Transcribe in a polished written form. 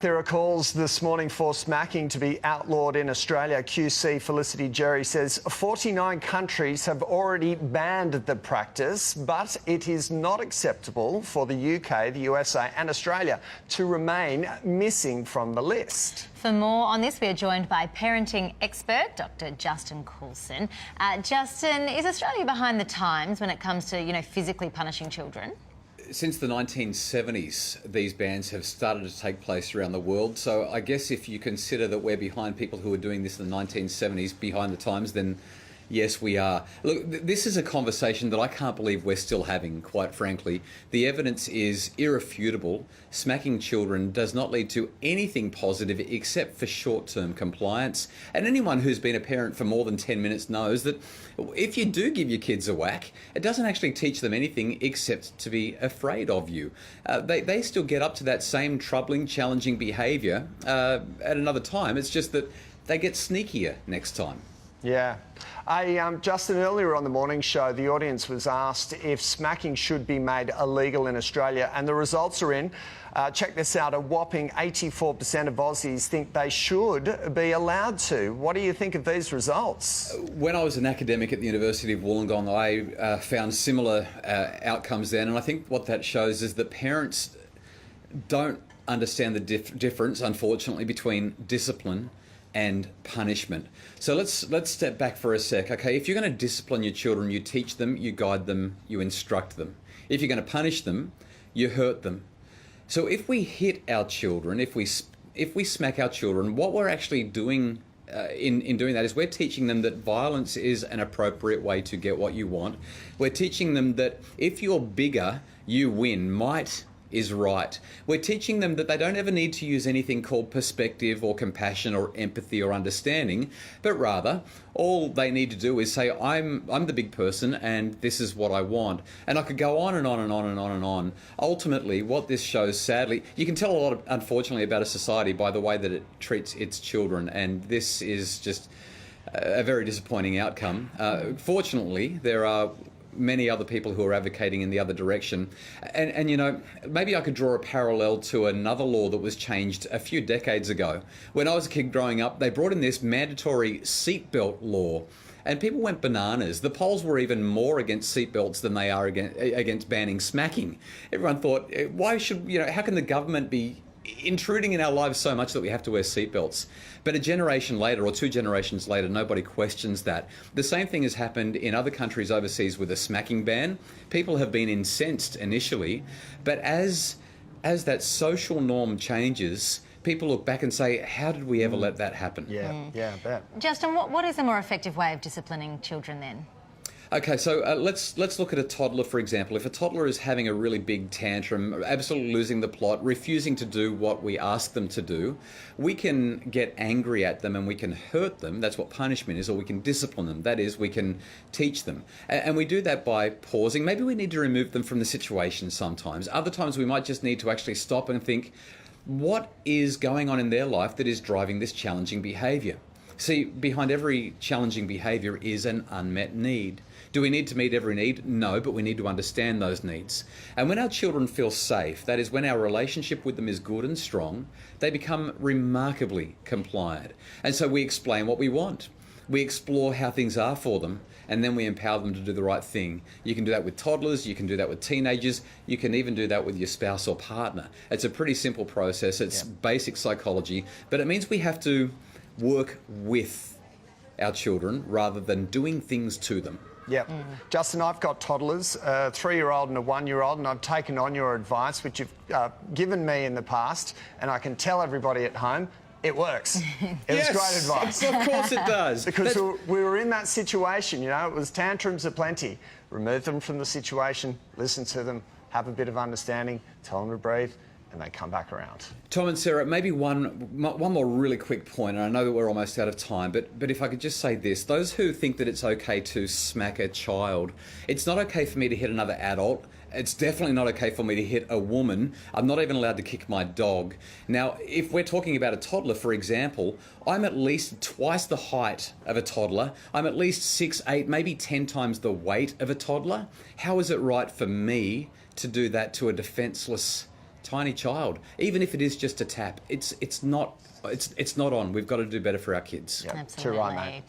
There are calls this morning for smacking to be outlawed in Australia. QC Felicity Jerry says 49 countries have already banned the practice, but it is not acceptable for the UK, the USA and Australia to remain missing from the list. For more on this, we are joined by parenting expert Dr. Justin Coulson. Justin, is Australia behind the times when it comes to, physically punishing children? Since the 1970s, these bans have started to take place around the world. So I guess if you consider that we're behind people who were doing this in the 1970s, behind the times, then yes, we are. Look, this is a conversation that I can't believe we're still having, quite frankly. The evidence is irrefutable. Smacking children does not lead to anything positive except for short-term compliance. And anyone who's been a parent for more than 10 minutes knows that if you do give your kids a whack, it doesn't actually teach them anything except to be afraid of you. They still get up to that same troubling, challenging behaviour at another time. It's just that they get sneakier next time. Yeah. Justin, earlier on the morning show, the audience was asked if smacking should be made illegal in Australia, and the results are in. Check this out, a whopping 84% of Aussies think they should be allowed to. What do you think of these results? When I was an academic at the University of Wollongong, I found similar outcomes then, and I think what that shows is that parents don't understand the difference, unfortunately, between discipline and punishment. So let's step back for a sec, okay? If you're going to discipline your children, you teach them, you guide them, you instruct them. If you're going to punish them, you hurt them. So if we hit our children, if we smack our children, what we're actually doing in doing that is we're teaching them that violence is an appropriate way to get what you want. We're teaching them that if you're bigger, you win. Might is right. We're teaching them that they don't ever need to use anything called perspective or compassion or empathy or understanding, but rather all they need to do is say, I'm the big person and this is what I want. And I could go on and on and on and on and on. Ultimately, what this shows, sadly, you can tell a lot, unfortunately, about a society by the way that it treats its children, and this is just a very disappointing outcome. Fortunately, there are many other people who are advocating in the other direction. And maybe I could draw a parallel to another law that was changed a few decades ago. When I was a kid growing up, they brought in this mandatory seatbelt law, and people went bananas. The polls were even more against seatbelts than they are against banning smacking. Everyone thought, why should, how can the government be intruding in our lives so much that we have to wear seatbelts? But a generation later, or 2 generations later, nobody questions that. The same thing has happened in other countries overseas with a smacking ban. People have been incensed initially, but as that social norm changes, people look back and say, how did we ever let that happen? Yeah, I bet. Justin, what is a more effective way of disciplining children then? Okay, so let's look at a toddler, for example. If a toddler is having a really big tantrum, absolutely losing the plot, refusing to do what we ask them to do, we can get angry at them and we can hurt them. That's what punishment is. Or we can discipline them. That is, we can teach them. And we do that by pausing. Maybe we need to remove them from the situation sometimes. Other times we might just need to actually stop and think, what is going on in their life that is driving this challenging behaviour? See, behind every challenging behaviour is an unmet need. Do we need to meet every need? No, but we need to understand those needs. And when our children feel safe, that is when our relationship with them is good and strong, they become remarkably compliant. And so we explain what we want. We explore how things are for them, and then we empower them to do the right thing. You can do that with toddlers, you can do that with teenagers, you can even do that with your spouse or partner. It's a pretty simple process, it's basic psychology, but it means we have to work with our children rather than doing things to them. Yep. Justin, I've got toddlers, a 3-year-old and a 1-year-old, and I've taken on your advice, which you've given me in the past, and I can tell everybody at home, it works. It was great advice. Of course it does. Because we were in that situation, it was tantrums aplenty. Remove them from the situation, listen to them, have a bit of understanding, tell them to breathe, and they come back around. Tom and Sarah, maybe one more really quick point, and I know that we're almost out of time, but if I could just say this. Those who think that it's okay to smack a child, it's not okay for me to hit another adult. It's definitely not okay for me to hit a woman. I'm not even allowed to kick my dog. Now, if we're talking about a toddler, for example, I'm at least twice the height of a toddler. I'm at least 6, 8, maybe 10 times the weight of a toddler. How is it right for me to do that to a defenseless tiny child, even if it is just a tap. It's not on. We've got to do better for our kids. Yep, too Absolutely. right, mate.